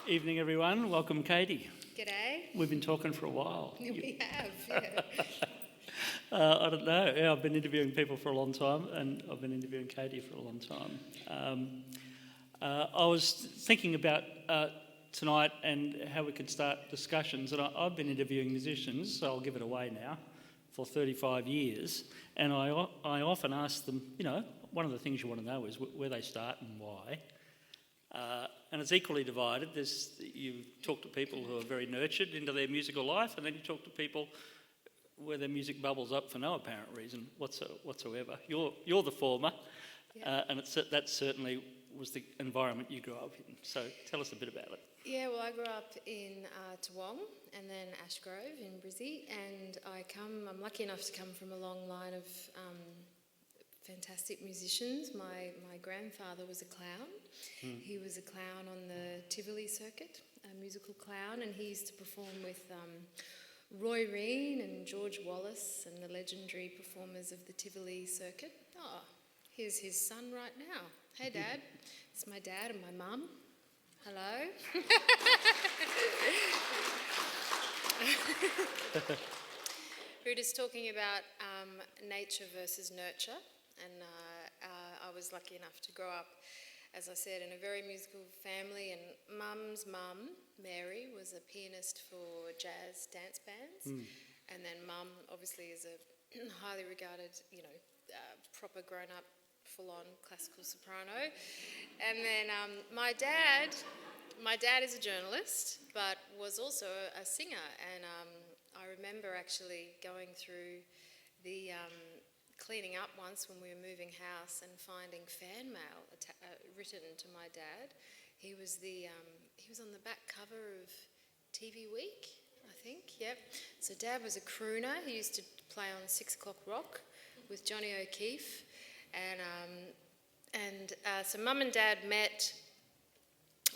Evening, everyone. Welcome, Katie. G'day. We've been talking for a while. We have, yeah. I don't know. Yeah, I've been interviewing people for a long time, and I've been interviewing Katie for a long time. I was thinking about tonight and how we could start discussions, and I've been interviewing musicians, so I'll give it away now, for 35 years, and I often ask them, you know, one of the things you want to know is where they start and why. And it's equally divided. You talk to people who are very nurtured into their musical life, and then you talk to people where their music bubbles up for no apparent reason whatsoever. You're the former, yeah. And that certainly was the environment you grew up in. So tell us a bit about it. Yeah, well, I grew up in Toowong and then Ashgrove in Brisbane, and I'm lucky enough to come from a long line of fantastic musicians. My grandfather was a clown. He was a clown on the Tivoli circuit, a musical clown, and he used to perform with Roy Reen and George Wallace and the legendary performers of the Tivoli circuit. Oh, here's his son right now. Hey, Dad. It's my dad and my mum. Hello. We were just talking about nature versus nurture, and I was lucky enough to grow up, as I said, in a very musical family, and Mum's mum, Mary, was a pianist for jazz dance bands, and then Mum obviously is a highly regarded, proper grown-up, full-on classical soprano, and then my dad is a journalist, but was also a singer, and I remember actually going through the cleaning up once when we were moving house and finding fan mail written to my dad. He was on the back cover of TV Week, I think. Yep. So Dad was a crooner. He used to play on 6 O'Clock Rock with Johnny O'Keefe, and so Mum and Dad met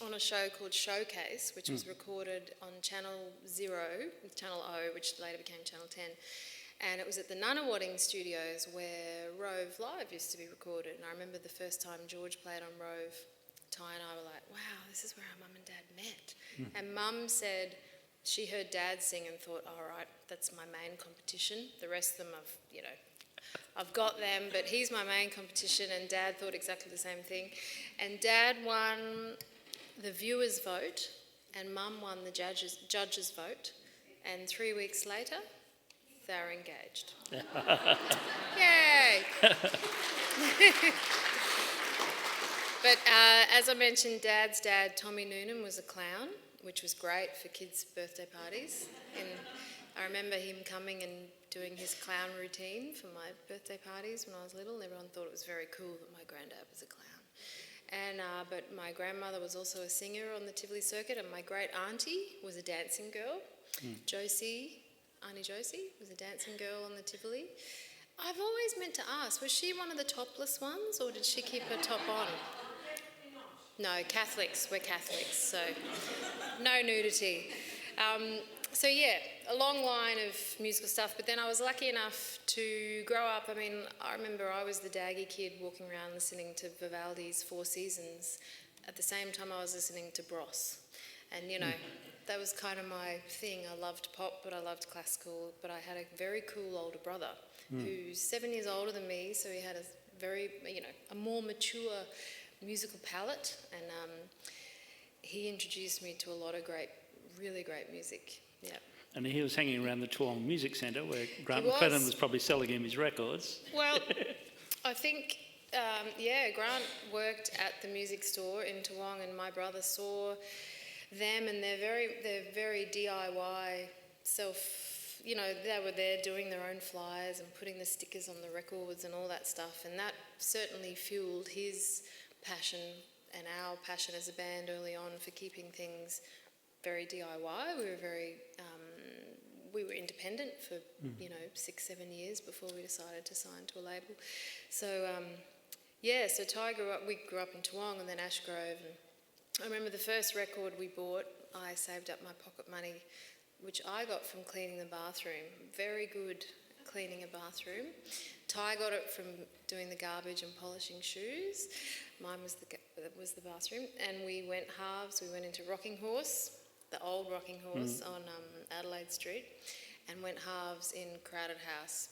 on a show called Showcase, which was recorded on Channel 0, Channel O, which later became Channel 10. And it was at the Nunawading studios where Rove Live used to be recorded. And I remember the first time George played on Rove, Ty and I were like, wow, this is where our Mum and Dad met. And Mum said she heard Dad sing and thought, all right, that's my main competition. The rest of them I've got them, but he's my main competition. And Dad thought exactly the same thing. And Dad won the viewers' vote, and Mum won the judges' vote. And 3 weeks later, they're engaged. Yay! But as I mentioned, Dad's dad, Tommy Noonan, was a clown, which was great for kids' birthday parties. And I remember him coming and doing his clown routine for my birthday parties when I was little. Everyone thought it was very cool that my granddad was a clown. And but my grandmother was also a singer on the Tivoli circuit, and my great auntie was a dancing girl. Auntie Josie was a dancing girl on the Tivoli. I've always meant to ask, was she one of the topless ones, or did she keep her top on? No, Catholics. We're Catholics, so no nudity. So yeah, a long line of musical stuff, but then I was lucky enough to grow up. I mean, I remember I was the daggy kid walking around listening to Vivaldi's Four Seasons at the same time I was listening to Bros. And, that was kind of my thing. I loved pop, but I loved classical, but I had a very cool older brother who's 7 years older than me, so he had a very, a more mature musical palette, and he introduced me to a lot of really great music. Yeah. And he was hanging around the Toowong Music Centre where Grant McLennan was probably selling him his records. Well, I think, Grant worked at the music store in Toowong, and my brother saw them, and they're very DIY they were there doing their own flyers and putting the stickers on the records and all that stuff, and that certainly fueled his passion and our passion as a band early on for keeping things very DIY. We were independent for 6-7 years before we decided to sign to a label. So so Ty we grew up in Toowong and then Ashgrove, and I remember the first record we bought, I saved up my pocket money, which I got from cleaning the bathroom. Very good cleaning a bathroom. Ty got it from doing the garbage and polishing shoes. Mine was the bathroom. And we went halves. We went into Rocking Horse, the old Rocking Horse on Adelaide Street, and went halves in Crowded House.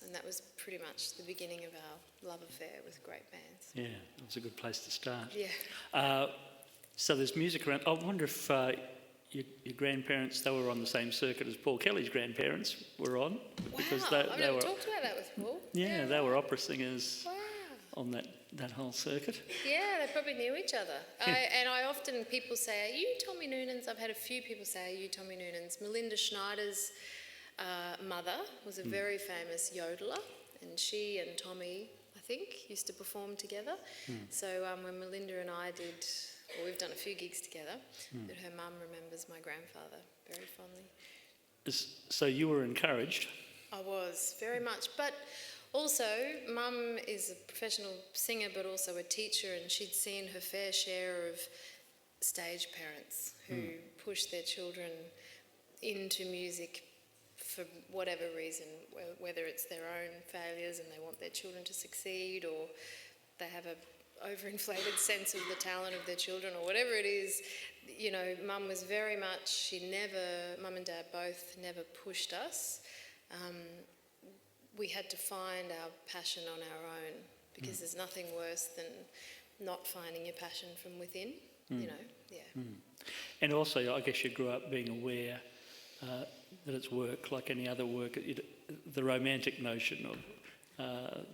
And that was pretty much the beginning of our love affair with great bands. Yeah, it was a good place to start. Yeah. So there's music around. I wonder if your grandparents, they were on the same circuit as Paul Kelly's grandparents were on. Because I've never talked about that with Paul. Yeah, they were opera singers. Wow. On that whole circuit. Yeah, they probably knew each other. And I often, people say, are you Tommy Noonan's? I've had a few people say, are you Tommy Noonan's? Melinda Schneider's mother was a very famous yodeler, and she and Tommy, I think, used to perform together. So when Melinda and I did, well, we've done a few gigs together, but her mum remembers my grandfather very fondly. So you were encouraged? I was, very much. But also, Mum is a professional singer but also a teacher, and she'd seen her fair share of stage parents who push their children into music for whatever reason, whether it's their own failures and they want their children to succeed, or they have a overinflated sense of the talent of their children, or whatever it is. You know, Mum was very much, Mum and Dad both never pushed us. We had to find our passion on our own, because there's nothing worse than not finding your passion from within, you know, yeah. And also, I guess you grew up being aware that it's work like any other work. The romantic notion of,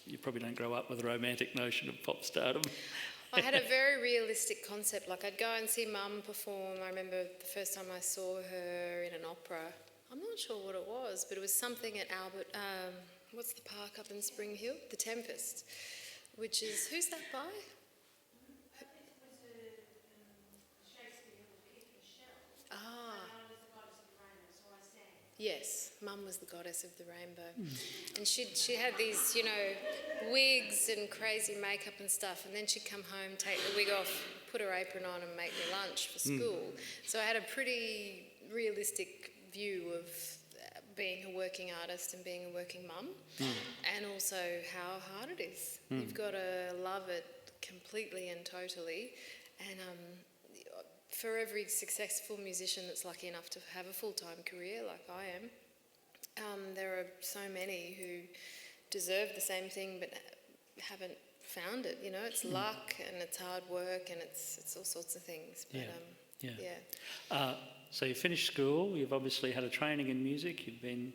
you probably don't grow up with a romantic notion of pop stardom. I had a very realistic concept. Like, I'd go and see Mum perform. I remember the first time I saw her in an opera. I'm not sure what it was, but it was something at Albert, what's the park up in Spring Hill? The Tempest, which is, who's that by? Yes, Mum was the goddess of the rainbow. And she had these, you know, wigs and crazy makeup and stuff, and then she'd come home, take the wig off, put her apron on and make me lunch for school. So I had a pretty realistic view of being a working artist and being a working mum, and also how hard it is. You've got to love it completely and totally, and for every successful musician that's lucky enough to have a full-time career like I am, there are so many who deserve the same thing but haven't found it. You know, it's luck and it's hard work and it's all sorts of things. But, so you finished school, you've obviously had a training in music, you've been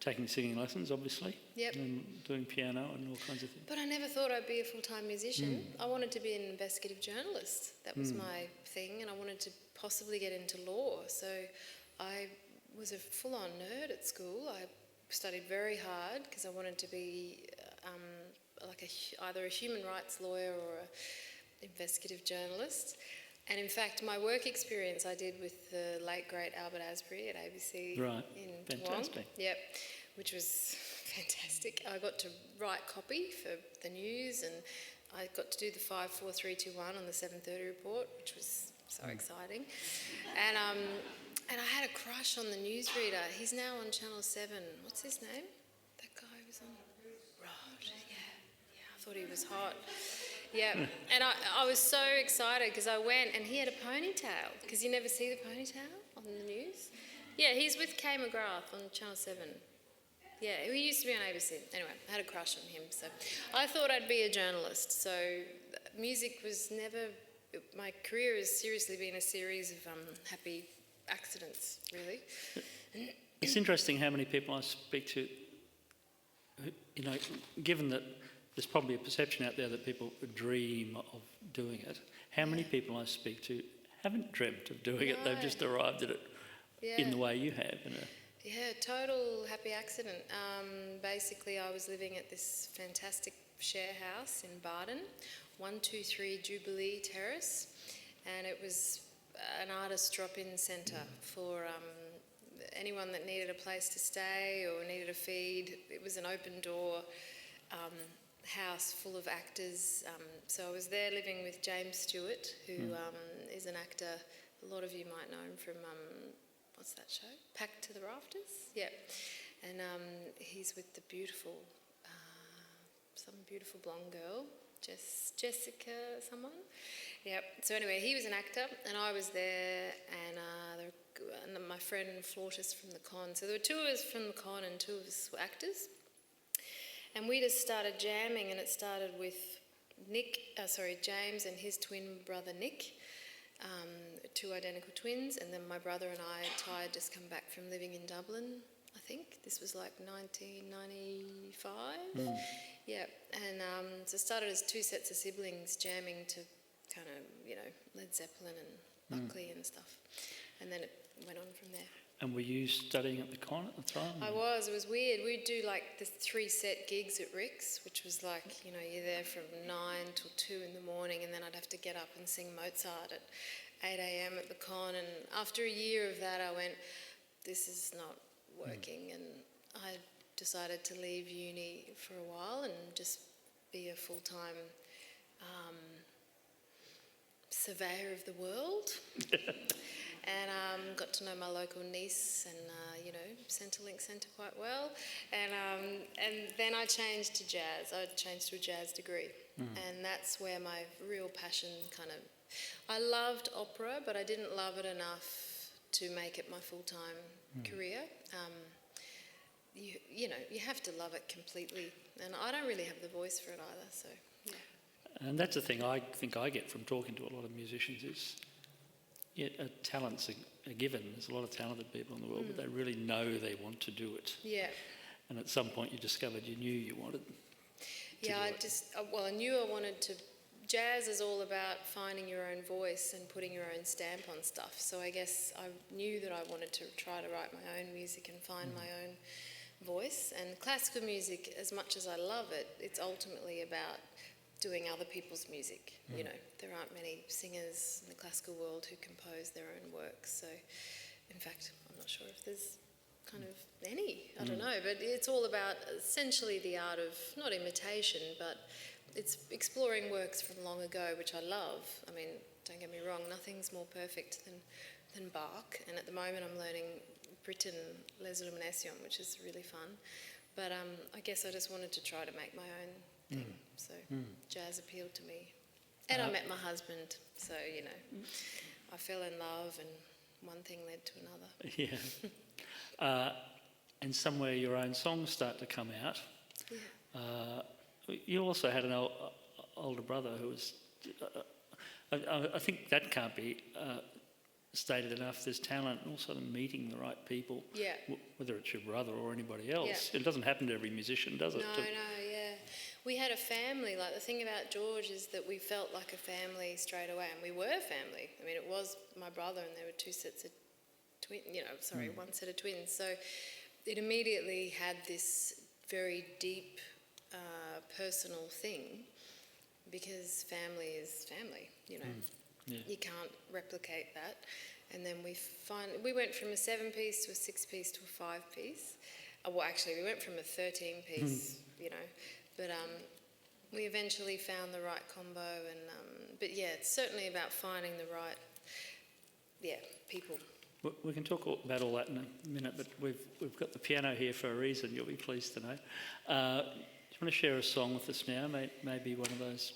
taking singing lessons, obviously, and doing piano and all kinds of things. But I never thought I'd be a full-time musician. I wanted to be an investigative journalist. That was my thing, and I wanted to possibly get into law. So I was a full-on nerd at school. I studied very hard because I wanted to be either a human rights lawyer or an investigative journalist. And in fact, my work experience I did with the late, great Albert Asbury at ABC in Toowong. Yep, which was fantastic. I got to write copy for the news, and I got to do the 5, 4, 3, 2, 1 on the 7:30 report, which was so exciting. And I had a crush on the newsreader. He's now on Channel 7. What's his name? That guy was on... Rod, yeah, I thought he was hot. Yeah, and I was so excited because I went and he had a ponytail, because you never see the ponytail on the news. Yeah, he's with Kay McGrath on Channel 7. Yeah, he used to be on ABC. Anyway, I had a crush on him, so I thought I'd be a journalist. So music was never... My career has seriously been a series of happy accidents, really. It's interesting how many people I speak to, you know, given that there's probably a perception out there that people dream of doing it. How many people I speak to haven't dreamt of doing it? They've just arrived at it in the way you have. Yeah, total happy accident. Basically, I was living at this fantastic share house in Barden, 123 Jubilee Terrace, and it was an artist drop-in centre for anyone that needed a place to stay or needed a feed. It was an open door house full of actors. So I was there living with James Stewart, who is an actor. A lot of you might know him from, what's that show? Packed to the Rafters? Yeah. and he's with the beautiful, some beautiful blonde girl, Jessica someone. Yep. So anyway, he was an actor, and I was there, and my friend and flautist from the con. So there were two of us from the con, and two of us were actors. And we just started jamming, and it started with James and his twin brother Nick, two identical twins, and then my brother and I, Ty, had just come back from living in Dublin, I think. This was like 1995. Yeah, and so it started as two sets of siblings jamming to kind of, Led Zeppelin and Buckley and stuff. And then it went on from there. And were you studying at the con at the time? I was. It was weird. We'd do like the 3-set gigs at Rick's, which was like, you're there from 9 till 2 in the morning, and then I'd have to get up and sing Mozart at 8 a.m. at the con. And after a year of that, I went, this is not working. And I decided to leave uni for a while and just be a full-time surveyor of the world. And got to know my local niece and, Centrelink Centre quite well. And then I changed to jazz. I changed to a jazz degree. And that's where my real passion I loved opera, but I didn't love it enough to make it my full-time career. You have to love it completely. And I don't really have the voice for it either, so, yeah. And that's the thing I think I get from talking to a lot of musicians is, talents are given. There's a lot of talented people in the world, but they really know they want to do it. Yeah. And at some point you discovered you knew you wanted to do it. I knew I wanted to. Jazz is all about finding your own voice and putting your own stamp on stuff. So I guess I knew that I wanted to try to write my own music and find my own voice. And classical music, as much as I love it, it's ultimately about doing other people's music. There aren't many singers in the classical world who compose their own works. So, in fact, I'm not sure if there's kind of any. I don't know. But it's all about essentially the art of, not imitation, but it's exploring works from long ago, which I love. I mean, don't get me wrong, nothing's more perfect than Bach. And at the moment I'm learning Britten Les Illuminations, which is really fun. But I guess I just wanted to try to make my own thing. So jazz appealed to me. And I met my husband, so, I fell in love and one thing led to another. Yeah. And somewhere your own songs start to come out. Yeah. You also had an older brother who was... I think that can't be stated enough. There's talent and also meeting the right people. Yeah. Whether it's your brother or anybody else. Yeah. It doesn't happen to every musician, does it? No, yeah. We had a family. Like, the thing about George is that we felt like a family straight away, and we were family. I mean, it was my brother, and there were two sets of one set of twins. So it immediately had this very deep personal thing, because family is family, Yeah. You can't replicate that. And then we went from a 7-piece to a 6-piece to a 5-piece. Well, actually, we went from a 13-piece, but we eventually found the right combo. And but yeah, it's certainly about finding the right, people. We can talk about all that in a minute, but we've got the piano here for a reason. You'll be pleased to know. Do you want to share a song with us now? Maybe one of those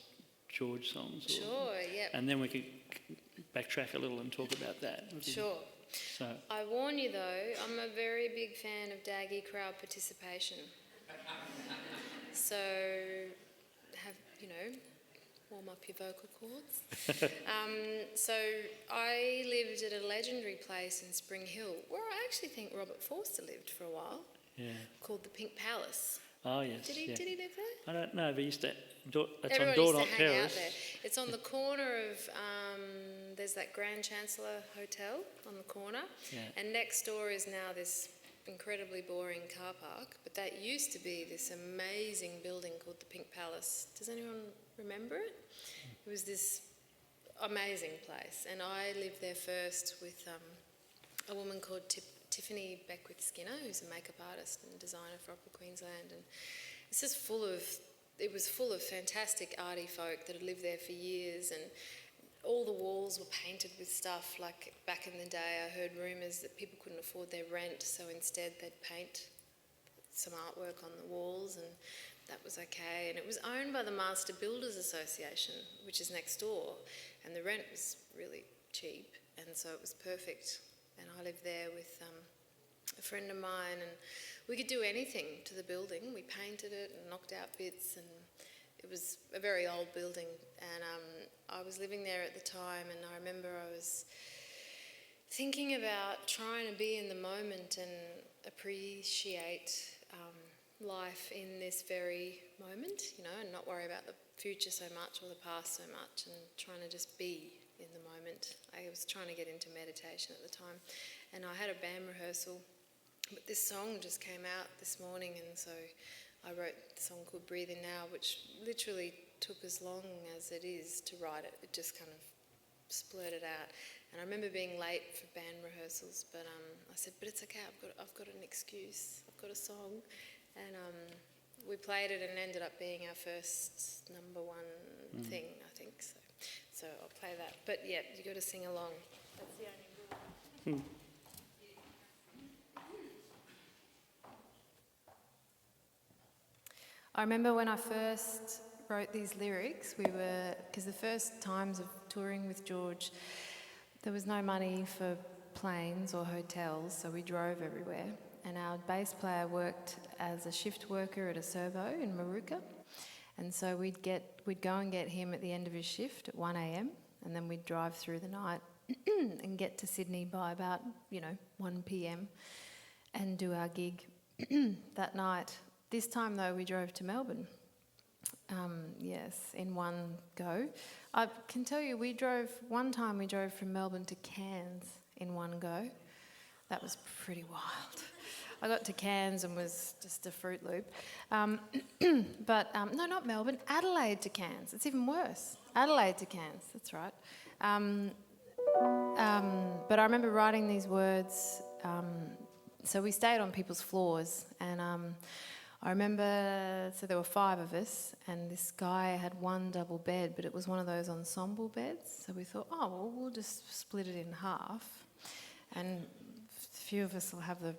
George songs? Sure, yeah. And then we can backtrack a little and talk about that. Sure. So, I warn you though, I'm a very big fan of Daggy crowd participation. So, warm up your vocal cords. So I lived at a legendary place in Spring Hill, where I actually think Robert Forster lived for a while, called the Pink Palace. Oh, yes. Did he live there? I don't know, but he used to... Everyone used to hang out there. It's on the corner of... there's that Grand Chancellor Hotel on the corner. Yeah. And next door is now this incredibly boring car park. But that used to be this amazing building called the Pink Palace. Does anyone remember it? It was this amazing place. And I lived there first with a woman called Tiffany Beckwith-Skinner, who's a makeup artist and designer for Opera Queensland, and it's just it was full of fantastic arty folk that had lived there for years, and all the walls were painted with stuff. Like, back in the day, I heard rumours that people couldn't afford their rent, so instead they'd paint some artwork on the walls, and that was okay. And it was owned by the Master Builders Association, which is next door, and the rent was really cheap, and so it was perfect. And I lived there with a friend of mine, and we could do anything to the building. We painted it and knocked out bits, and it was a very old building. And I was living there at the time, and I remember I was thinking about trying to be in the moment and appreciate life in this very moment, you know, and not worry about the future so much or the past so much, and trying to just be in the moment. I was trying to get into meditation at the time, and I had a band rehearsal, but this song just came out this morning, and so I wrote the song called Breathe In Now, which literally took as long as it is to write it. It just kind of splurted out. And I remember being late for band rehearsals, but I said, but it's okay, I've got an excuse, I've got a song. And we played it, and it ended up being our first number one thing, I think. So I'll play that. But yeah, you got to sing along. That's the only rule. I remember when I first wrote these lyrics, because the first times of touring with George, there was no money for planes or hotels, so we drove everywhere. And our bass player worked as a shift worker at a servo in Maruka. And so we'd go and get him at the end of his shift at 1 a.m, and then we'd drive through the night and get to Sydney by about, 1 p.m. and do our gig that night. This time, though, we drove to Melbourne. Yes, in one go. I can tell you, one time we drove from Melbourne to Cairns in one go. That was pretty wild. I got to Cairns and was just a Fruit Loop. But no, not Melbourne, Adelaide to Cairns. It's even worse. Adelaide to Cairns, that's right. But I remember writing these words. So we stayed on people's floors, and I remember, so there were 5 of us, and this guy had one double bed, but it was one of those ensemble beds. So we thought, we'll just split it in half, and a few of us will have the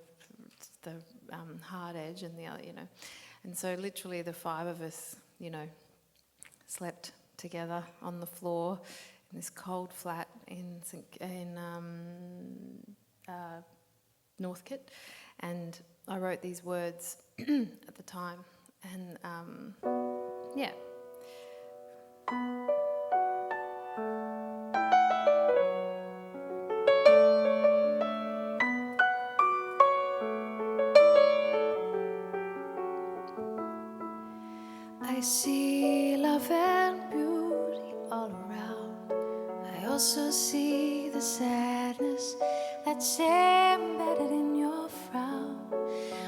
hard edge, and the other, And so literally the 5 of us, slept together on the floor in this cold flat in Northcote, and I wrote these words at the time, and yeah. I see love and beauty all around. I also see the sadness that's embedded in your frown.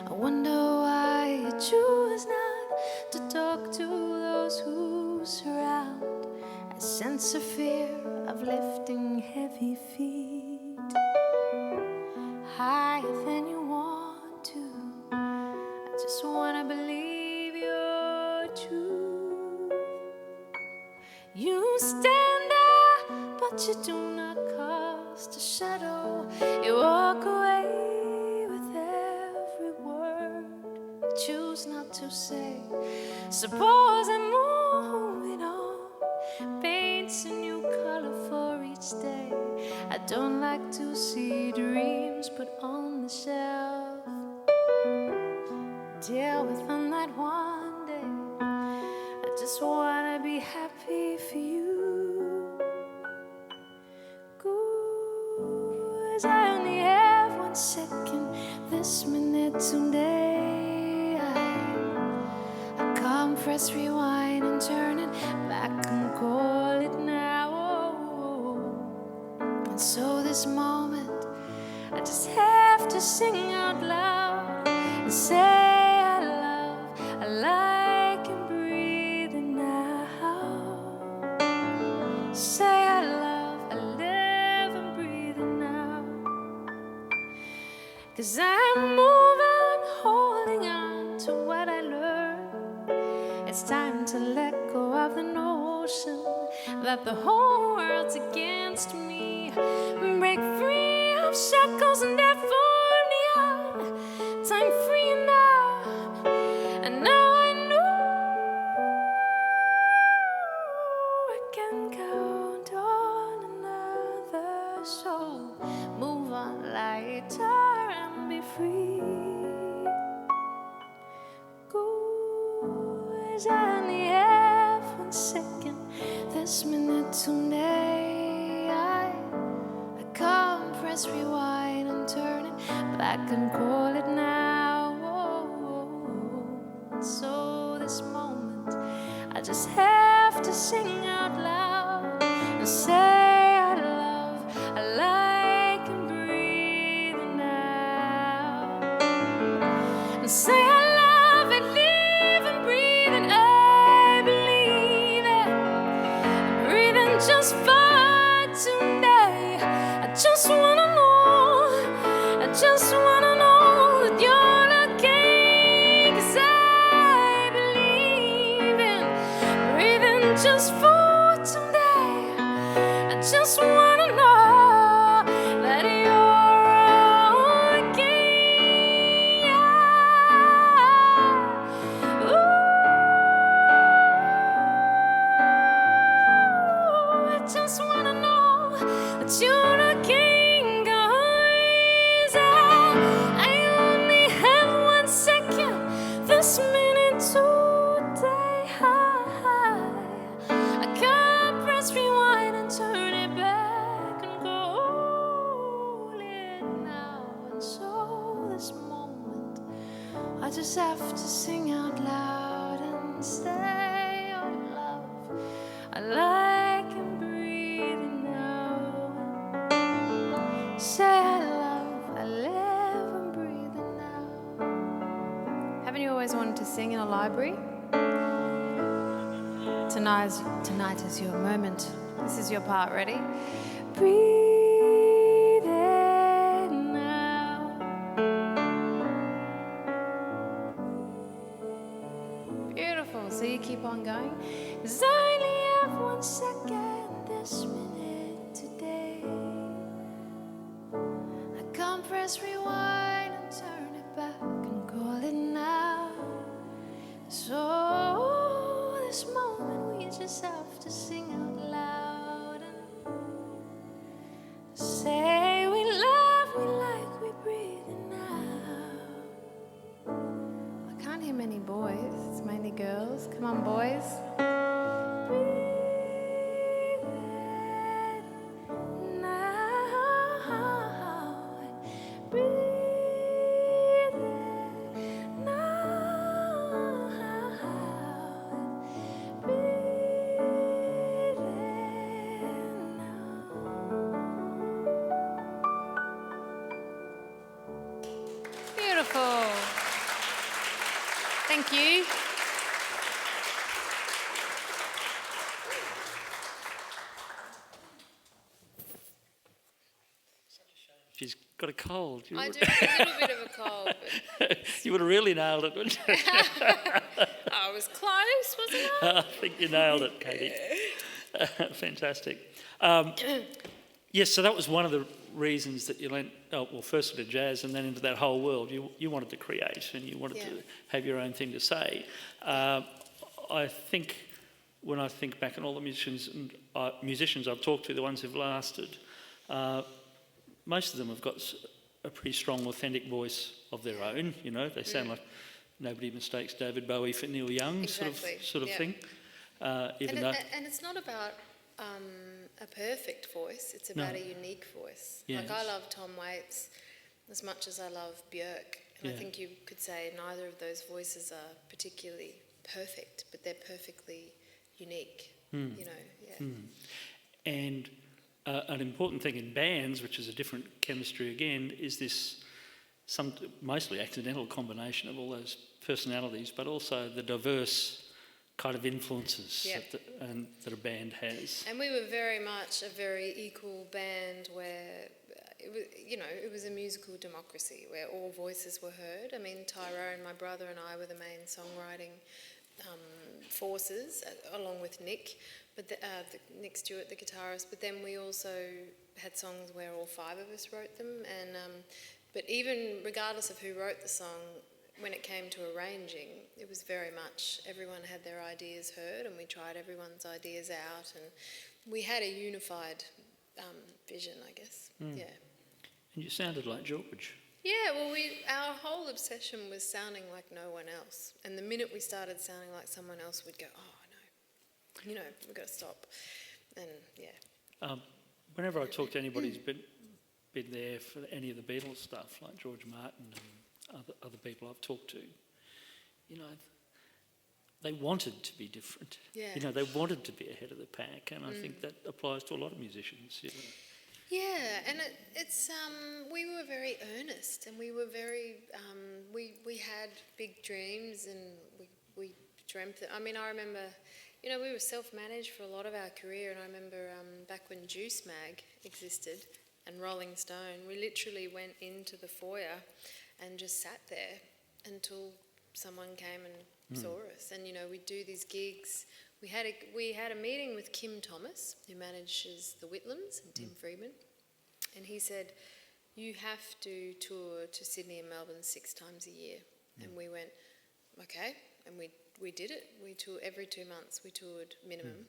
I wonder why you choose not to talk to those who surround. I sense a fear of lifting heavy feet higher than you want to. I just want to believe your truth. You stand up, but you do not cast a shadow. You walk away with every word you choose not to say. Suppose I'm moving on, paints a new color for each day. I don't like to see dreams put on the shelf, deal with them that one day. I just wanna be happy for you. 'Cause I only have 1 second this minute today. I come press rewind and turn it back and call it now. And so this moment I just have to sing out loud and say I like and breathing now. Say I live and breathing now. 'Cause I'm moving, holding on to what I learned. It's time to let go of the notion that the whole world's against me. Break free of shackles and deformity. Time free now, can count on another soul. Move on lighter and be free. Cause I only have 1 second this minute today. I can't press rewind and turn it back and call it now. So this moment I just have to sing out loud and say I love, I like and breathe now. And say I love and live and breathe and I believe it. Breathing just for today. I just wanna know, I just wanna know that you're the king. 'Cause I believe in breathing just for today. I just wanna know that you're a king. Ooh, I just wanna know that you're a king. 'Cause I only have 1 second this minute today. I can't press rewind and turn it back and call it now. And so this moment I just have to sing out loud and say I love, I like and breathe now. Say I love, I live and breathe now. Haven't you always wanted to sing in a library? Tonight is your moment. This is your part. Ready? Breathe in now. Beautiful. So you keep on going. 'Cause I only have 1 second this minute today. I can't press rewind and turn it back and call it now. So this moment we just have to sing out loud and say we love, we like, we breathe it now. I can't hear many boys, it's mainly girls. Come on, boys. Breathe it now. Breathe it now. Breathe it now. Beautiful. Thank you. She's got a cold. I do have a little bit of a cold, but You would have really nailed it, wouldn't you? I was close, wasn't I? I think you nailed it, Katie. Fantastic. Yes, so that was one of the reasons that you went, first into jazz and then into that whole world. You wanted to create and you wanted to have your own thing to say. I think when I think back on all the musicians I've talked to, the ones who've lasted, most of them have got a pretty strong, authentic voice of their own. You know, they sound like nobody mistakes David Bowie for Neil Young, Exactly. sort of thing. And it's not about a perfect voice, it's about a unique voice. Yes. Like I love Tom Waits as much as I love Björk, and I think you could say neither of those voices are particularly perfect, but they're perfectly unique, you know. And an important thing in bands, which is a different chemistry again, is this mostly accidental combination of all those personalities, but also the diverse kind of influences that a band has. And we were very much a very equal band where it was a musical democracy where all voices were heard. I mean, Tyrone, my brother, and I were the main songwriting forces, along with Nick, but Nick Stewart, the guitarist. But then we also had songs where all 5 of us wrote them, and but even regardless of who wrote the song, when it came to arranging, it was very much everyone had their ideas heard, and we tried everyone's ideas out, and we had a unified vision, I guess. Yeah. And you sounded like George. Yeah, well, our whole obsession was sounding like no one else. And the minute we started sounding like someone else, we'd go, oh, no, we've got to stop. And, yeah. Whenever I talk to anybody who's been there for any of the Beatles stuff, like George Martin and other people I've talked to, they wanted to be different. Yeah. They wanted to be ahead of the pack, and I think that applies to a lot of musicians. Yeah, and it's we were very earnest, and we were very we had big dreams, and we dreamt that. I mean, I remember, we were self-managed for a lot of our career, and I remember back when Juice Mag existed and Rolling Stone, we literally went into the foyer and just sat there until someone came and saw us, and we'd do these gigs. We had a meeting with Kim Thomas, who manages the Whitlams, and Tim Freedman, and he said, you have to tour to Sydney and Melbourne 6 times a year. And we went, okay, and we did it. We toured every 2 months, we toured minimum.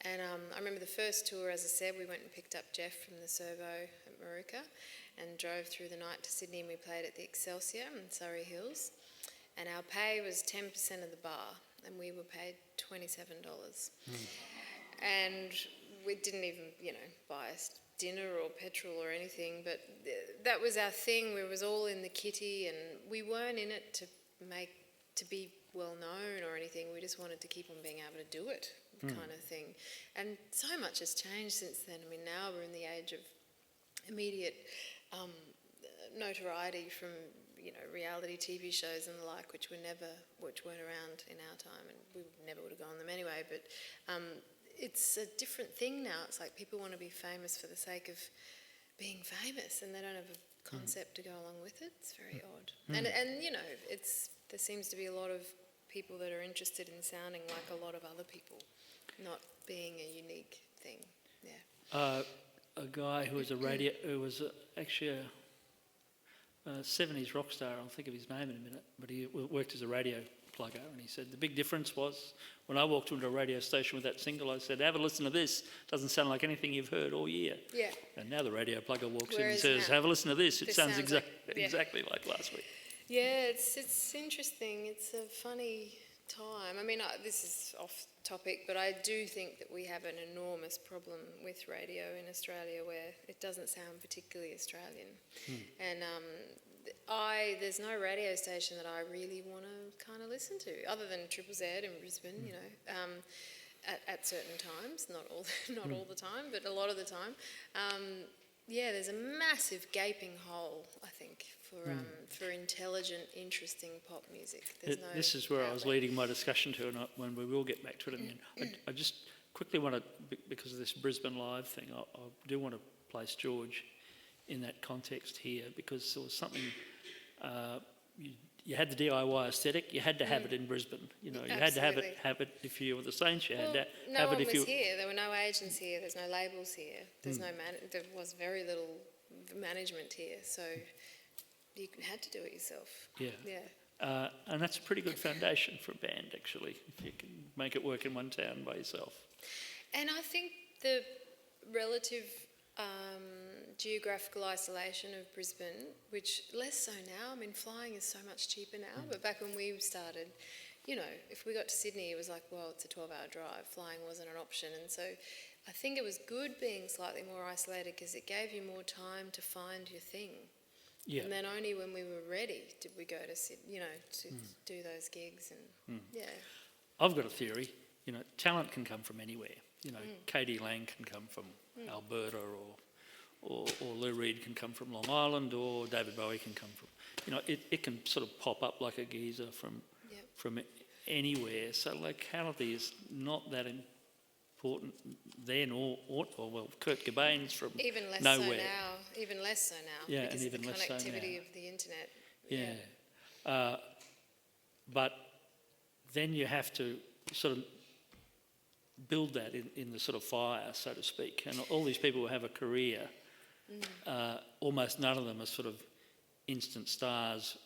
And I remember the first tour, as I said, we went and picked up Jeff from the Servo at Maruka and drove through the night to Sydney, and we played at the Excelsior in Surrey Hills. And our pay was 10% of the bar, and we were paid $27. And we didn't even, buy us dinner or petrol or anything, but that was our thing. We was all in the kitty, and we weren't in it to be well known or anything. We just wanted to keep on being able to do it, kind of thing. And so much has changed since then. I mean, now we're in the age of immediate notoriety from reality TV shows and the like, which weren't around in our time, and we never would have gone on them anyway. But it's a different thing now. It's like people want to be famous for the sake of being famous, and they don't have a concept to go along with it. It's very odd. And there seems to be a lot of people that are interested in sounding like a lot of other people, not being a unique thing. Yeah. A guy who was actually a 70s rock star, I'll think of his name in a minute, but he worked as a radio plugger, and he said the big difference was when I walked into a radio station with that single, I said, have a listen to this, doesn't sound like anything you've heard all year. Yeah. And now the radio plugger walks in and says, have a listen to this, it sounds exactly like last week. Yeah, it's interesting. It's a funny time. I mean, this is off topic, but I do think that we have an enormous problem with radio in Australia where it doesn't sound particularly Australian. And there's no radio station that I really want to kind of listen to, other than Triple Z in Brisbane, at certain times, not all the time, but a lot of the time. There's a massive gaping hole, I think, for intelligent, interesting pop music. This is where I was leading my discussion to, and when we will get back to it. I just quickly want to, because of this Brisbane Live thing, I do want to place George in that context here, because there was something, you had the DIY aesthetic, you had to have it in Brisbane. You had to have it if you were the Saints, you had to have it if you... here, there were no agents here, there's no labels here, there's there was very little management here, so you had to do it yourself. Yeah. And that's a pretty good foundation for a band, actually, if you can make it work in one town by yourself. And I think the relative geographical isolation of Brisbane, which less so now, I mean, flying is so much cheaper now, but back when we started, if we got to Sydney, it was like, well, it's a 12-hour drive, flying wasn't an option, and so I think it was good being slightly more isolated because it gave you more time to find your thing. Yeah. And then only when we were ready did we go to do those gigs. And I've got a theory. Talent can come from anywhere. Katie Lang can come from Alberta, or Lou Reed can come from Long Island, or David Bowie can come from. It can sort of pop up like a geyser from anywhere. So locality is not that important then, or Kurt Cobain's from even less nowhere. Even less so now. Yeah, because and even of the less so now. connectivity of the internet. Yeah. But then you have to sort of build that in the sort of fire, so to speak. And all these people who have a career, almost none of them are sort of instant stars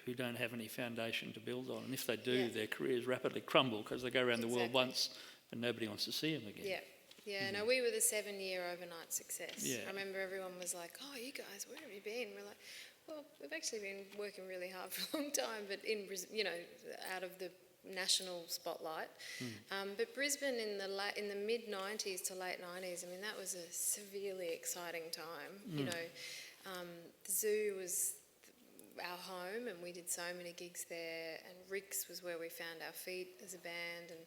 who don't have any foundation to build on. And if they do, Yeah. their careers rapidly crumble because they go around the world Exactly. once and nobody wants to see them again. Yeah. Yeah, no, we were the 7-year overnight success. Yeah. I remember everyone was like, oh, you guys, where have you been? We're like, well, we've actually been working really hard for a long time, but out of the national spotlight. But Brisbane in the mid-90s to late 90s, I mean, that was a severely exciting time. You know, the Zoo was our home and we did so many gigs there, and Rick's was where we found our feet as a band, and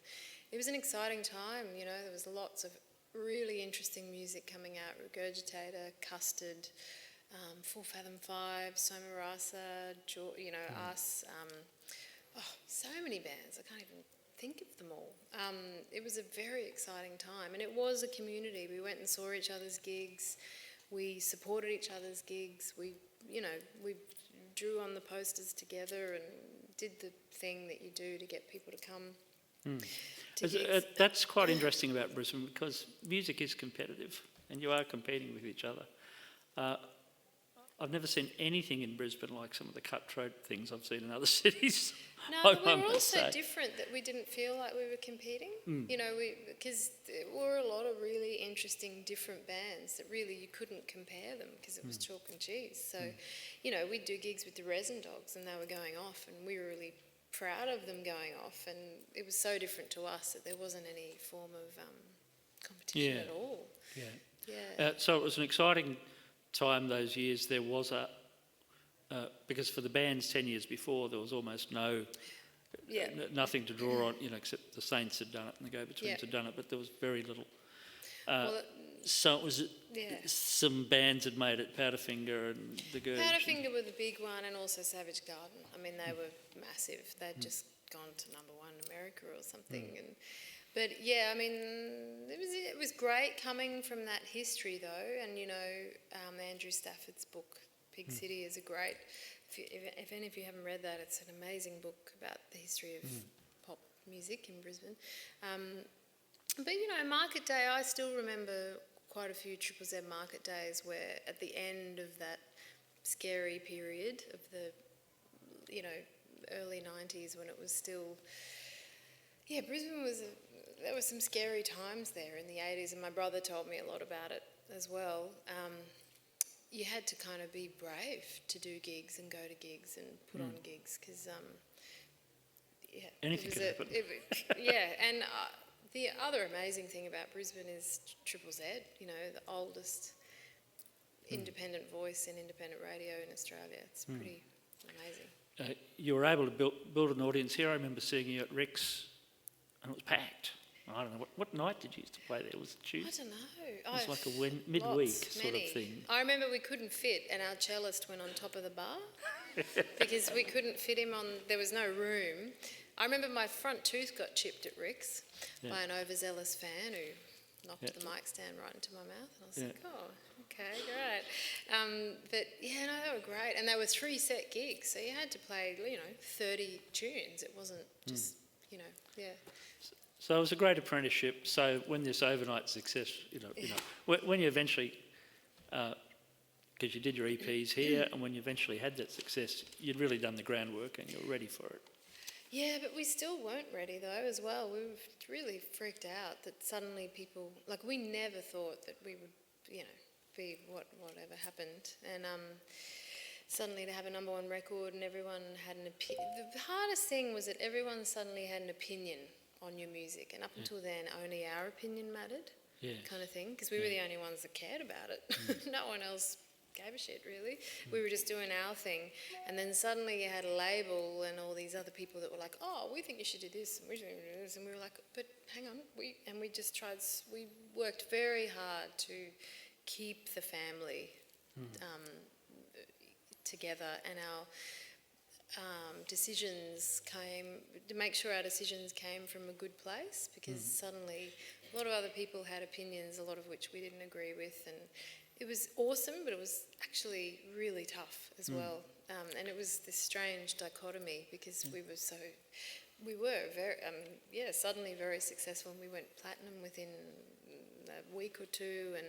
it was an exciting time. You know, there was lots of really interesting music coming out: Regurgitator, Custard, Full Fathom 5, Somarasa, us. So many bands, I can't even think of them all. It was a very exciting time, and it was a community. We went and saw each other's gigs, we supported each other's gigs, we drew on the posters together and did the thing that you do to get people to come to gigs. That's quite interesting about Brisbane, because music is competitive and you are competing with each other. I've never seen anything in Brisbane like some of the cutthroat things I've seen in other cities. No, but we were also different, that we didn't feel like we were competing. You know, because there were a lot of really interesting different bands that really you couldn't compare them because it was chalk and cheese. So, we'd do gigs with the Resin Dogs and they were going off, and we were really proud of them going off, and it was so different to us that there wasn't any form of competition at all. So it was an exciting time those years. There was because for the bands 10 years before there was almost nothing to draw on, except the Saints had done it and the Go-Betweens had done it, but there was very little. So it was some bands had made it, Powderfinger and the Gurge. Powderfinger were the big one, and also Savage Garden. I mean, they were massive. They'd just gone to number one in America or something. But I mean, it was great coming from that history though, and Andrew Stafford's book Pig City is a great. If any of you haven't read that, it's an amazing book about the history of pop music in Brisbane. But Market Day, I still remember quite a few Triple Z Market Days where at the end of that scary period of the early 90s, when it was still Brisbane was there were some scary times there in the 80s, and my brother told me a lot about it as well. You had to kind of be brave to do gigs and go to gigs and put on gigs, because anything could happen. And the other amazing thing about Brisbane is Triple Z, the oldest independent voice in independent radio in Australia. It's pretty amazing. You were able to build an audience here. I remember seeing you at Rick's and it was packed. I don't know, what night did you used to play there? Was it Tuesday? I don't know. It was like a midweek sort of thing. I remember we couldn't fit, and our cellist went on top of the bar because we couldn't fit him on, there was no room. I remember my front tooth got chipped at Rick's by an overzealous fan who knocked the mic stand right into my mouth, and I was like, oh, okay, great. But they were great, and they were 3-set gigs, so you had to play 30 tunes. It wasn't just So it was a great apprenticeship. So when this overnight success, when you eventually, because you did your EPs here, and when you eventually had that success, you'd really done the groundwork and you were ready for it. Yeah, but we still weren't ready though as well. We were really freaked out that suddenly people, we never thought that we would, be whatever happened. And suddenly to have a number one record and everyone had an opinion. The hardest thing was that everyone suddenly had an opinion on your music, and up until then only our opinion mattered, kind of thing, because we were the only ones that cared about it. No one else gave a shit, really. We were just doing our thing, and then suddenly you had a label and all these other people that were like, oh, we think you should do this, and we should do this, and we were like, but hang on, we worked very hard to keep the family together, and our decisions to make sure our decisions came from a good place, because suddenly a lot of other people had opinions, a lot of which we didn't agree with, and it was awesome, but it was actually really tough as well. And it was this strange dichotomy, because we were very, suddenly very successful, and we went platinum within a week or two, and,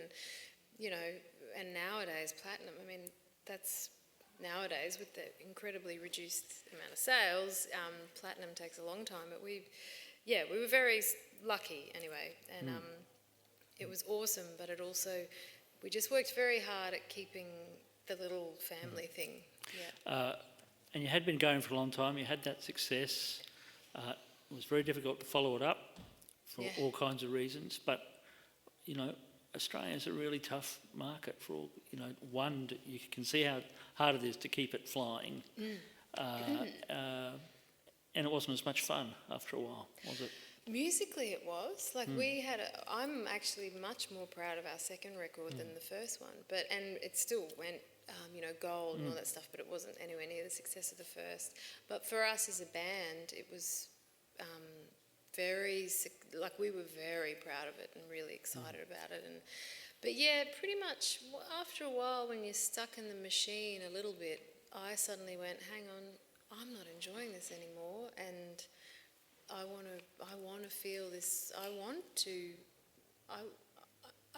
and nowadays platinum, I mean, that's nowadays with the incredibly reduced amount of sales, platinum takes a long time. But we were very lucky anyway, and it was awesome. But it also, we just worked very hard at keeping the little family thing. Yeah. And you had been going for a long time. You had that success. It was very difficult to follow it up for all kinds of reasons. But you know, Australia is a really tough market for all. You know, you can see how hard it is to keep it flying, and it wasn't as much fun after a while, was it? Musically it was. Like I'm actually much more proud of our second record than the first one. And it still went, gold and all that stuff, but it wasn't anywhere near the success of the first. But for us as a band, it was we were very proud of it and really excited about it. But yeah, pretty much after a while when you're stuck in the machine a little bit, I suddenly went, hang on, I'm not enjoying this anymore, and I want to feel this. I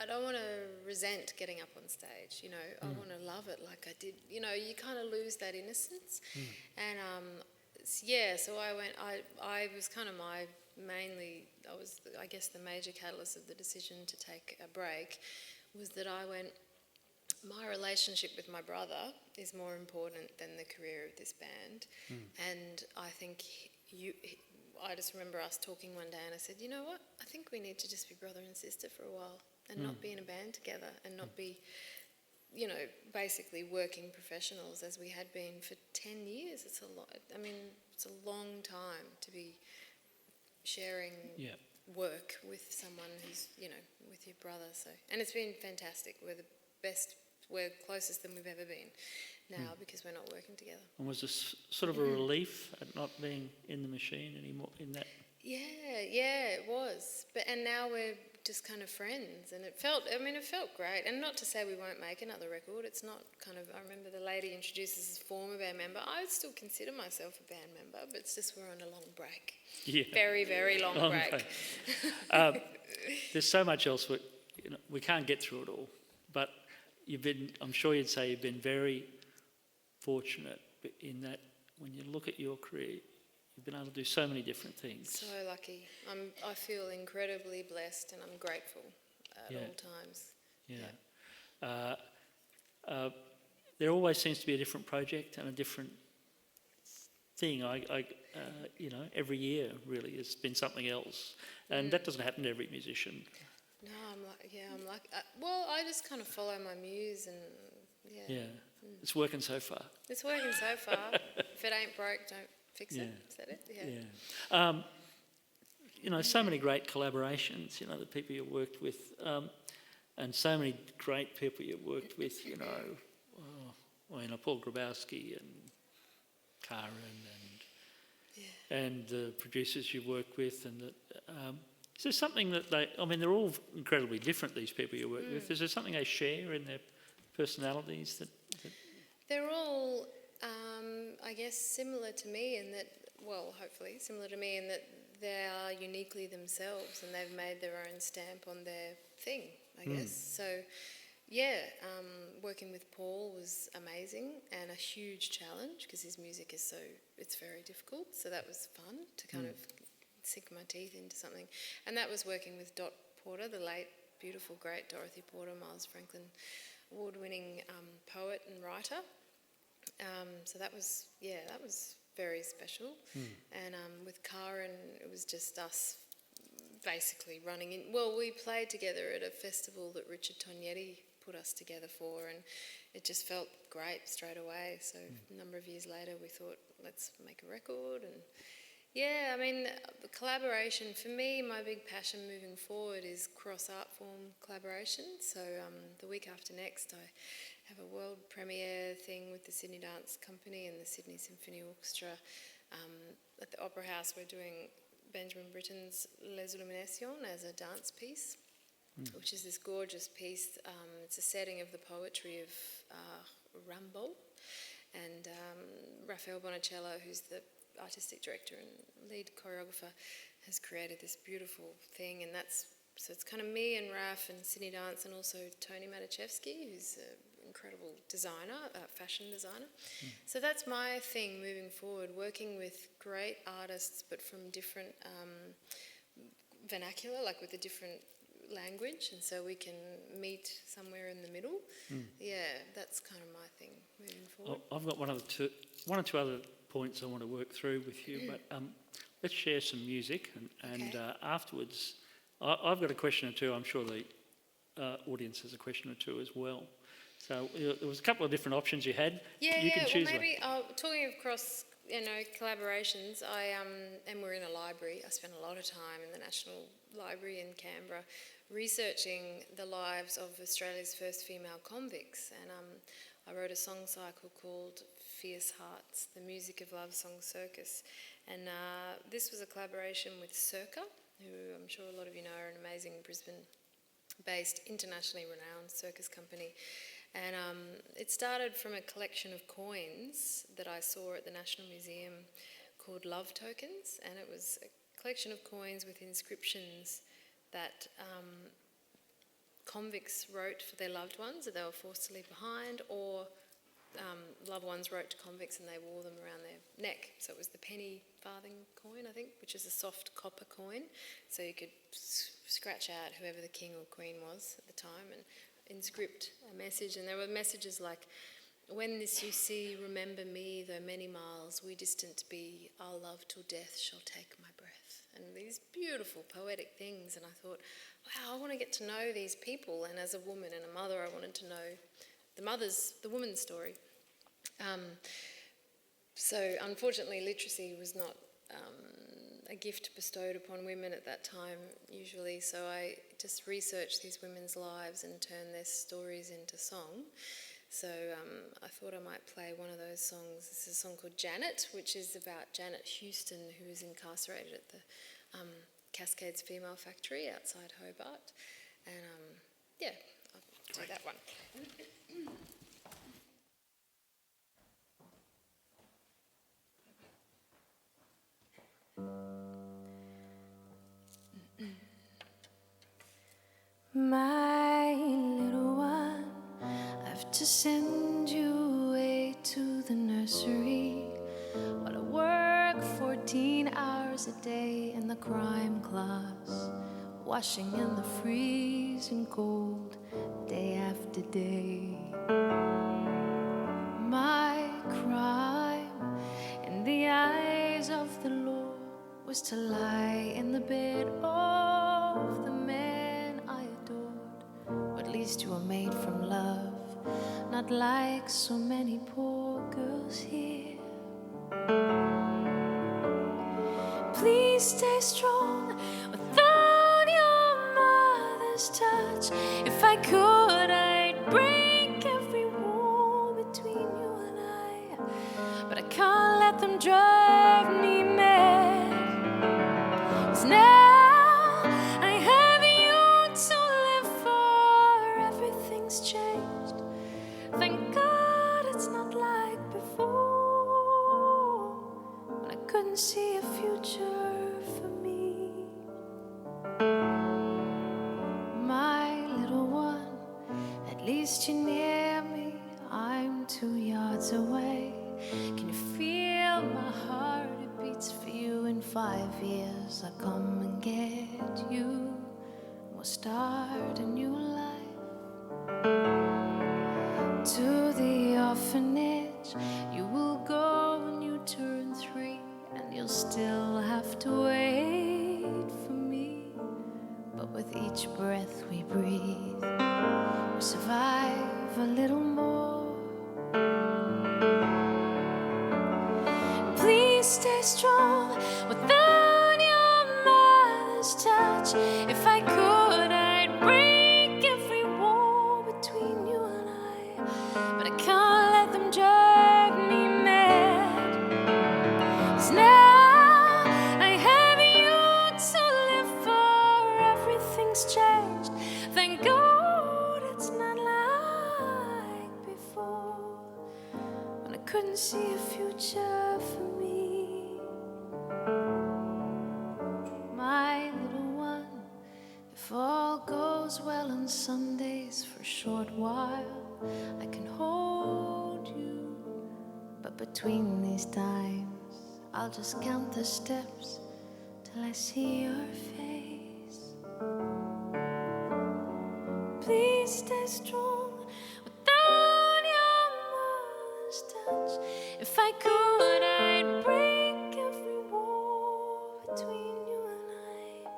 don't want to resent getting up on stage. You know, I want to love it like I did. You know, you kind of lose that innocence, and so I went. I was kind of I guess the major catalyst of the decision to take a break was that I went. My relationship with my brother is more important than the career of this band, and I think I just remember us talking one day, and I said, you know what? I think we need to just be brother and sister for a while, and not be in a band together, and not be, basically working professionals as we had been for 10 years. It's a lot. I mean, it's a long time to be sharing work with someone who's, with your brother. So, and it's been fantastic. We're the best. We're closest than we've ever been now because we're not working together. And was this sort of a relief at not being in the machine anymore in that? Yeah, it was. And now we're just kind of friends, and it felt great. And not to say we won't make another record. It's not kind of, I remember the lady introduced us as a former band member. I would still consider myself a band member, but it's just we're on a long break. Yeah. Very, very long break. There's so much else we can't get through it all, but I'm sure you'd say you've been very fortunate in that when you look at your career, you've been able to do so many different things. So lucky. I feel incredibly blessed, and I'm grateful at all times. Yeah. There always seems to be a different project and a different thing. Every year really has been something else, and that doesn't happen to every musician. No, I'm like, I just kind of follow my muse, and it's working so far. It's working so far. If it ain't broke, don't fix it. Is that it? Yeah. So many great collaborations. The people you worked with, and so many great people you worked with. Paul Grabowski and Karen and the producers you worked with, and is there something that they're all incredibly different, these people you work with. Is there something they share in their personalities that... They're all, I guess, similar to me in that, hopefully similar to me in that they are uniquely themselves, and they've made their own stamp on their thing, I guess. So, working with Paul was amazing and a huge challenge because his music it's very difficult. So that was fun to kind of sink my teeth into something. And that was working with Dot Porter, the late, beautiful, great Dorothy Porter, Miles Franklin award-winning poet and writer. So that was very special. And with Karen, it was just us basically running in. Well, we played together at a festival that Richard Tognetti put us together for, and it just felt great straight away. So a number of years later, we thought, let's make a record. And the collaboration, for me, my big passion moving forward is cross-art form collaboration. So the week after next, I have a world premiere thing with the Sydney Dance Company and the Sydney Symphony Orchestra. At the Opera House, we're doing Benjamin Britten's Les Illuminations as a dance piece, which is this gorgeous piece. It's a setting of the poetry of Rimbaud, and Raphael Bonicello, who's the artistic director and lead choreographer, has created this beautiful thing, and so it's kind of me and Raf and Sydney Dance, and also Tony Matichevsky, who's an incredible designer, fashion designer. So that's my thing moving forward, working with great artists but from different vernacular, like with a different language, and so we can meet somewhere in the middle. Yeah, that's kind of my thing moving forward. I've got one or two other points I want to work through with you, but let's share some music, and Okay. Afterwards, I've got a question or two. I'm sure the audience has a question or two as well. So there was a couple of different options you had. You can choose well, maybe talking of cross, collaborations. And we're in a library. I spent a lot of time in the National Library in Canberra, researching the lives of Australia's first female convicts, and I wrote a song cycle called Fierce Hearts, the Music of Love Song Circus, and this was a collaboration with Circa, who I'm sure a lot of you know are an amazing Brisbane-based, internationally renowned circus company. And it started from a collection of coins that I saw at the National Museum called Love Tokens, and it was a collection of coins with inscriptions that convicts wrote for their loved ones that they were forced to leave behind, or loved ones wrote to convicts and they wore them around their neck. So it was the penny farthing coin, I think, which is a soft copper coin, so you could scratch out whoever the king or queen was at the time and inscript a message. And there were messages like, "When this you see, remember me, though many miles we distant be, our love till death shall take my breath." And these beautiful poetic things, and I thought, wow, I want to get to know these people, and as a woman and a mother I wanted to know the woman's story. So unfortunately literacy was not a gift bestowed upon women at that time usually, so I just researched these women's lives and turned their stories into song. So I thought I might play one of those songs. This is a song called Janet, which is about Janet Houston, who was incarcerated at the Cascades Female Factory outside Hobart. And I'll do that one. My little one, I've to send you away to the nursery, while I work 14 hours a day in the crime class, washing in the freezing cold day after day. My crime in the eyes of the Lord was to lie in the bed of the man I adored. At least you were made from love, not like so many poor girls here. Please stay strong without your mother's touch. If I could, I'd break every wall between you and I, but I can't let them drive me mad. 'Cause now I have you to live for. Everything's changed. Thank God it's not like before, when I couldn't see a future for me. My little one, at least you're near me. I'm 2 yards away. Can you feel my heart? It beats for you. In 5 years I'll come and get you. We'll start a new life. To the orphanage you will go when you turn 3, and you'll still have to wait for me. But with each breath we breathe, we survive a little more. Please stay strong without your mother's touch. If I could, I'd break every wall between you and I, but I can't let them drive me mad. 'Cause now I have you to live for. Everything's changed. Thank God it's not like before, when I couldn't see a future for me. My little one, if all goes well on Sundays for a short while, I can hold you. But between these times, I'll just count the steps till I see your face. Please stay strong without your mother's touch. If I could, I'd break every wall between you and I.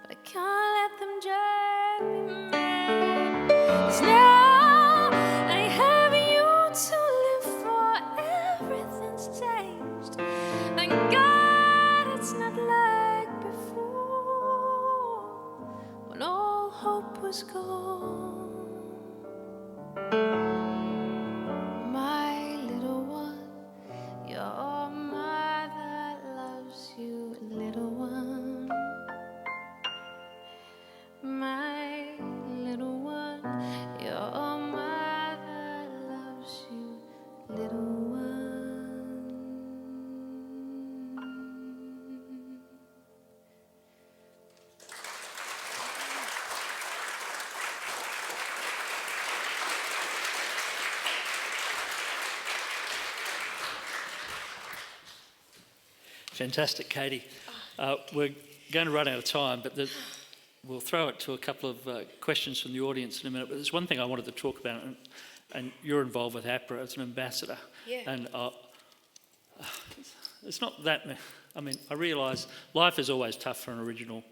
But I can't let them drive me mad. 'Cause now I have you to live for. Everything's changed. Thank God it's not like before, when all hope was gone. My little one, your mother loves you, little one. My little one, your mother loves you, little one. Fantastic, Katie. We're going to run out of time, but we'll throw it to a couple of questions from the audience in a minute. But there's one thing I wanted to talk about, and you're involved with APRA as an ambassador. Yeah. And it's not that... I mean, I realise life is always tough for an original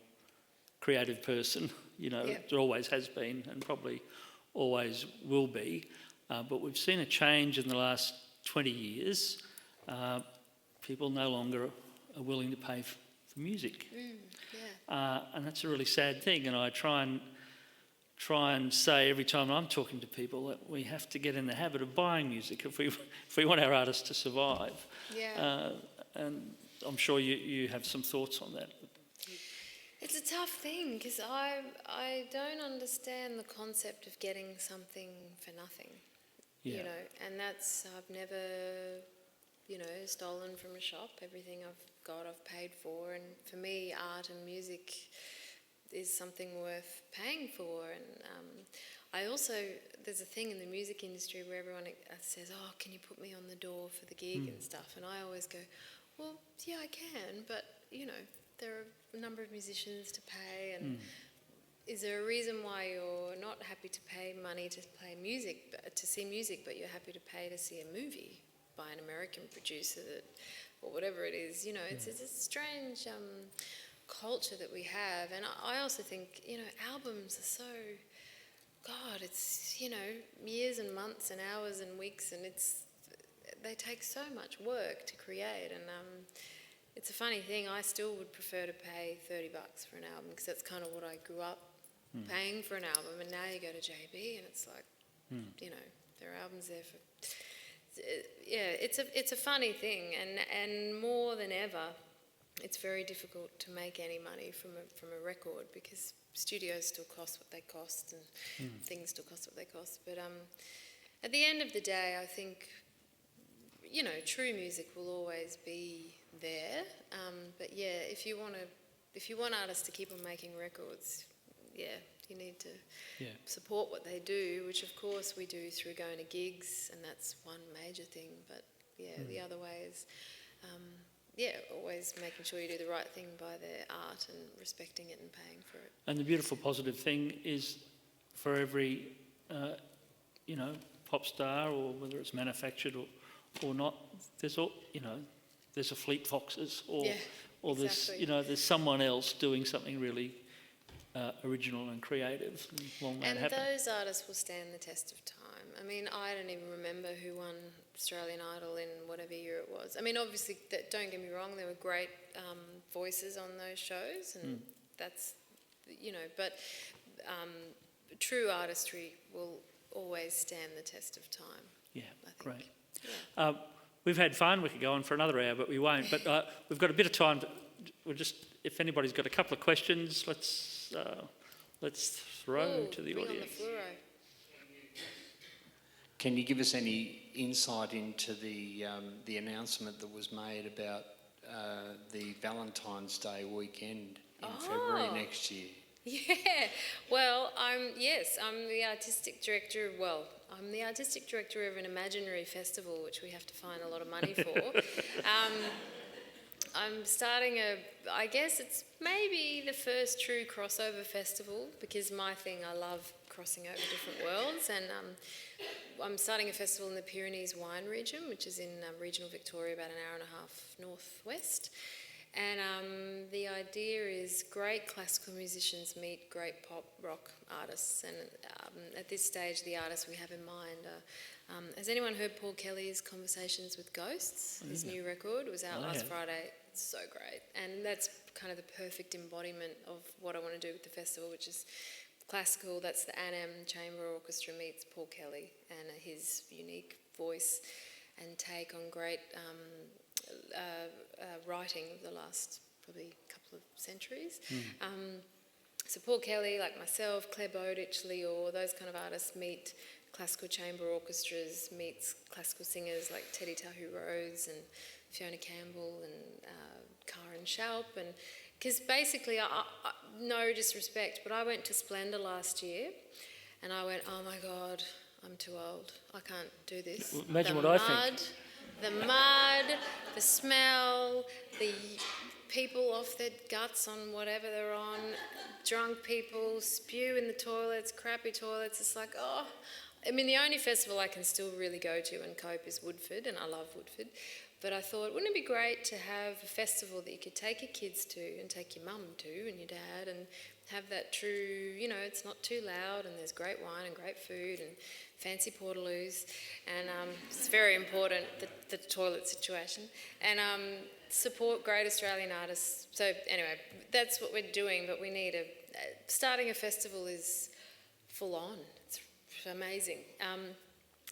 creative person. You know, Yeah. it always has been and probably always will be. But we've seen a change in the last 20 years. People no longer are willing to pay for music. And that's a really sad thing. And I try and say every time I'm talking to people that we have to get in the habit of buying music if we want our artists to survive. Yeah. And I'm sure you have some thoughts on that. It's a tough thing because I don't understand the concept of getting something for nothing. Yeah. You know, and that's, I've never, you know, stolen from a shop. Everything I've got, I've paid for. And for me, art and music is something worth paying for. And I also, there's a thing in the music industry where everyone says, oh, can you put me on the door for the gig and stuff? And I always go, well, yeah, I can, but, you know, there are a number of musicians to pay, and is there a reason why you're not happy to pay money to play music, to see music, but you're happy to pay to see a movie by an American producer that, or whatever it is? You know, it's a strange culture that we have, and I also think, you know, albums are so, God, it's, you know, years and months and hours and weeks, and they take so much work to create, and it's a funny thing. I still would prefer to pay $30 for an album because that's kind of what I grew up paying for an album. And now you go to JB and it's like, you know, there are albums there for. Yeah, it's a funny thing, and more than ever, it's very difficult to make any money from a record because studios still cost what they cost and things still cost what they cost. But at the end of the day, I think, you know, true music will always be there. But yeah, if you want artists to keep on making records, yeah, you need to support what they do, which of course we do through going to gigs, and that's one major thing. But yeah, the other way is, always making sure you do the right thing by their art and respecting it and paying for it. And the beautiful positive thing is, for every, you know, pop star, or whether it's manufactured or not, there's all, you know, there's a Fleet Foxes, or exactly. there's someone else doing something really original and creative. And long may it happen. Those artists will stand the test of time. I mean, I don't even remember who won Australian Idol in whatever year it was. I mean, obviously, don't get me wrong, there were great voices on those shows, and that's, you know, but true artistry will always stand the test of time. Yeah, I think. Great. Yeah. We've had fun. We could go on for another hour, but we won't. But we've got a bit of time. We'll just, if anybody's got a couple of questions, let's throw to the bring audience. On the fluoro. Can you give us any insight into the announcement that was made about the Valentine's Day weekend in February next year? Yeah, Well, I'm the artistic director. Well, I'm the artistic director of an imaginary festival, which we have to find a lot of money for. I'm starting I guess it's maybe the first true crossover festival, because my thing, I love crossing over different worlds, and I'm starting a festival in the Pyrenees wine region, which is in regional Victoria, about an hour and a half northwest. And the idea is great classical musicians meet great pop rock artists, and at this stage the artists we have in mind are, has anyone heard Paul Kelly's Conversations with Ghosts? His new record was out last Friday. It's so great, and that's kind of the perfect embodiment of what I want to do with the festival, which is classical. That's the ANM Chamber Orchestra meets Paul Kelly and his unique voice and take on great writing of the last probably couple of centuries. So Paul Kelly, like myself, Claire Bowditch, Lior, those kind of artists meet classical chamber orchestras, meets classical singers like Teddy Tahu Rhodes and Fiona Campbell and Karen Shalp. And because basically, no disrespect, but I went to Splendour last year and I went, oh my God, I'm too old. I can't do this. Imagine what I think. The mud, the smell, the people off their guts on whatever they're on, drunk people, spew in the toilets, crappy toilets. It's like, oh. I mean, the only festival I can still really go to and cope is Woodford, and I love Woodford. But I thought, wouldn't it be great to have a festival that you could take your kids to and take your mum to and your dad, and have that true, it's not too loud, and there's great wine and great food and fancy portaloos, and it's very important, the toilet situation, and support great Australian artists. So anyway, that's what we're doing, but we need starting a festival is full on. It's amazing.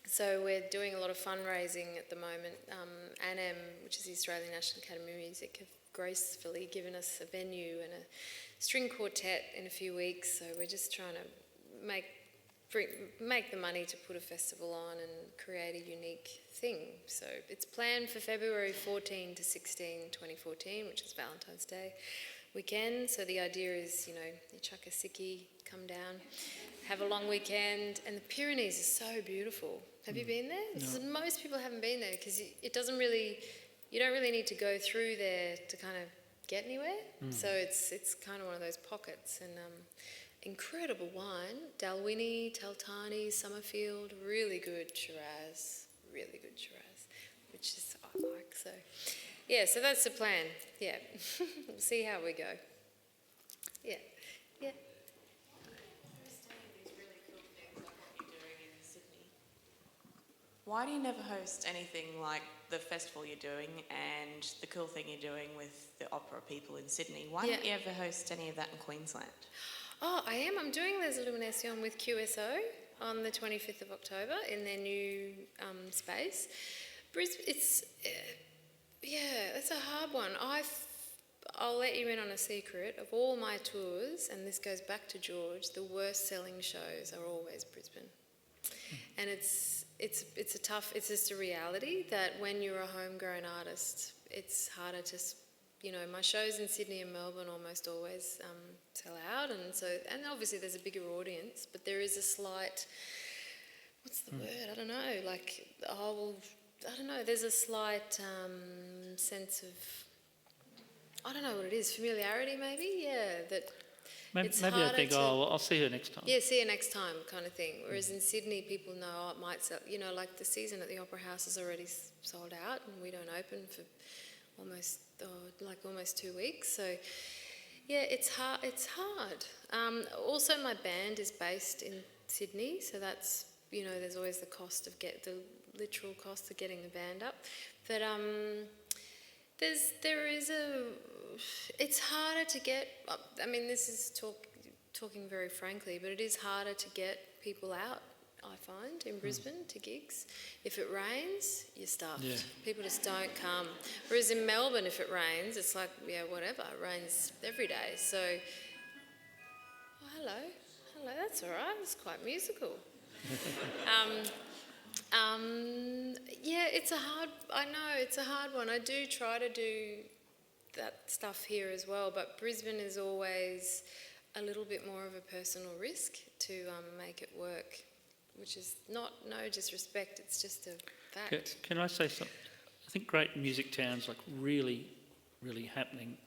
So we're doing a lot of fundraising at the moment. ANM, which is the Australian National Academy of Music, have gracefully given us a venue and a string quartet in a few weeks. So we're just trying to make the money to put a festival on and create a unique thing. So it's planned for February 14 to 16, 2014, which is Valentine's Day weekend. So the idea is, you chuck a sickie, come down, have a long weekend. And the Pyrenees is so beautiful. Have you been there? No. Most people haven't been there because you don't really need to go through there to kind of get anywhere. So it's kind of one of those pockets, and incredible wine, Dalwhinnie, Teltani, Summerfield, really good Shiraz, which is I like. So yeah, so that's the plan. Yeah, we'll see how we go. Yeah. Why do you never host anything like the festival you're doing and the cool thing you're doing with the opera people in Sydney? Why don't you ever host any of that in Queensland? Oh, I am. I'm doing Les Illuminations with QSO on the 25th of October in their new space. Brisbane, it's a hard one. I'll let you in on a secret. Of all my tours, and this goes back to George, the worst selling shows are always Brisbane. And it's just a reality that when you're a homegrown artist, it's harder to, my shows in Sydney and Melbourne almost always sell out, and obviously there's a bigger audience, but there is a slight, what's the word? I don't know, there's a slight sense of, I don't know what it is, familiarity maybe, that Maybe it's I think, I'll see her next time. Yeah, see you next time kind of thing. Whereas in Sydney, people know it might sell, like the season at the Opera House is already sold out, and we don't open for almost 2 weeks. So yeah, it's hard. Also, my band is based in Sydney, so that's, there's always the cost of the literal cost of getting the band up. But it's harder to get, I mean, this is talking very frankly, but it is harder to get people out, I find, in Brisbane to gigs. If it rains, you're stuffed. Yeah. People just don't come. Whereas in Melbourne, if it rains, it's like, whatever, it rains every day. So, hello, that's all right, it's quite musical. It's a hard one. I do try to do that stuff here as well, but Brisbane is always, a little bit more of a personal risk to make it work, which is no disrespect, it's just a fact. Can I say something? I think great music towns, like really, really happening,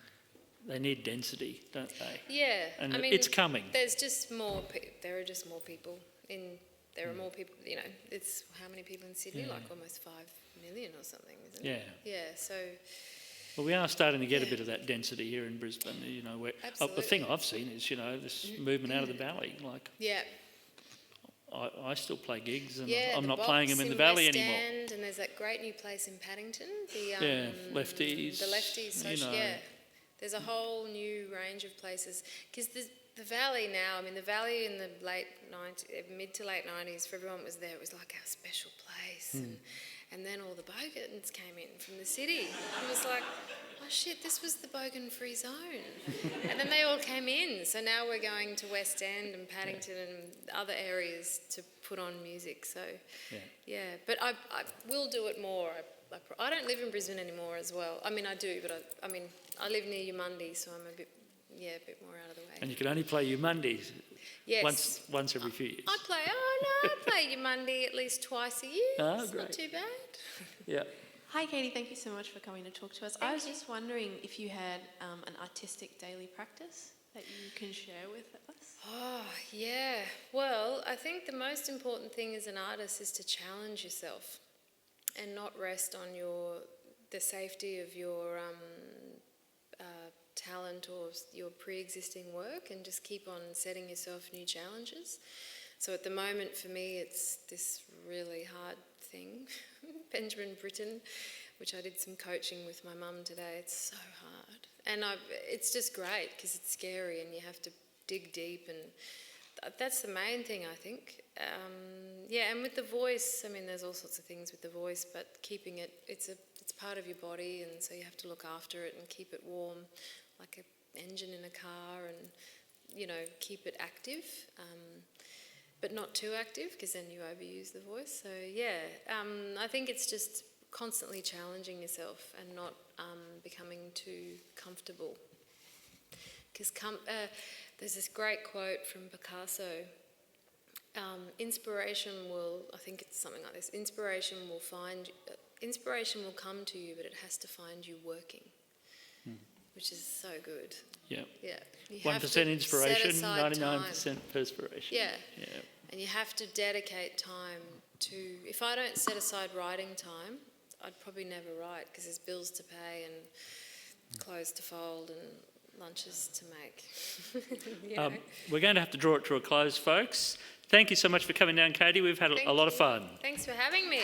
they need density, don't they? Yeah, And I mean, it's coming. There's just more. There are just more people in. There are more people. You know, it's how many people in Sydney? Yeah. Like almost 5 million or something, isn't Yeah. it? Yeah. So. Well, we are starting to get a bit of that density here in Brisbane. You know, where the thing I've seen is, you know, this movement out of the valley. Like, Yeah. I still play gigs, and Yeah, I'm the not Box playing them in the West valley anymore. End, and there's that great new place in Paddington. The Lefties. The Lefties. You know. Yeah. There's a whole new range of places because the valley now. I mean, the valley in the mid to late 90s, for everyone that was there, it was like our special place. And then all the bogans came in from the city. It was like, oh shit, this was the bogan-free zone. And then they all came in. So now we're going to West End and Paddington and other areas to put on music. So, yeah. But I will do it more. I don't live in Brisbane anymore as well. I mean, I do, but I live near Yamundi, so I'm a bit more out of the way. And you can only play your Mondays Yes. once every few years. I play Yamundi at least twice a year. Oh, It's great. not too bad. Yeah. Hi Katie, thank you so much for coming to talk to us. I was just wondering if you had an artistic daily practice that you can share with us? Oh, yeah. Well, I think the most important thing as an artist is to challenge yourself and not rest on the safety of your talent or your pre-existing work, and just keep on setting yourself new challenges. So at the moment for me it's this really hard thing, Benjamin Britten, which I did some coaching with my mum today. It's so hard. And it's just great because it's scary and you have to dig deep, and that's the main thing, I think. And with the voice, I mean, there's all sorts of things with the voice, but keeping it, it's part of your body, and so you have to look after it and keep it warm, like an engine in a car, and, you know, keep it active, but not too active because then you overuse the voice. So, I think it's just constantly challenging yourself and not becoming too comfortable. Because there's this great quote from Picasso, inspiration will, I think it's something like this, inspiration will come to you, but it has to find you working, which is so good. Yeah. Yeah. You 1% have to set inspiration, aside 99% time. perspiration. Yeah. Yeah. And you have to dedicate time to, if I don't set aside writing time, I'd probably never write because there's bills to pay and clothes to fold and lunches to make. You know? We're going to have to draw it to a close, folks. Thank you so much for coming down, Katie. We've had a lot of fun. Thanks for having me. Yay!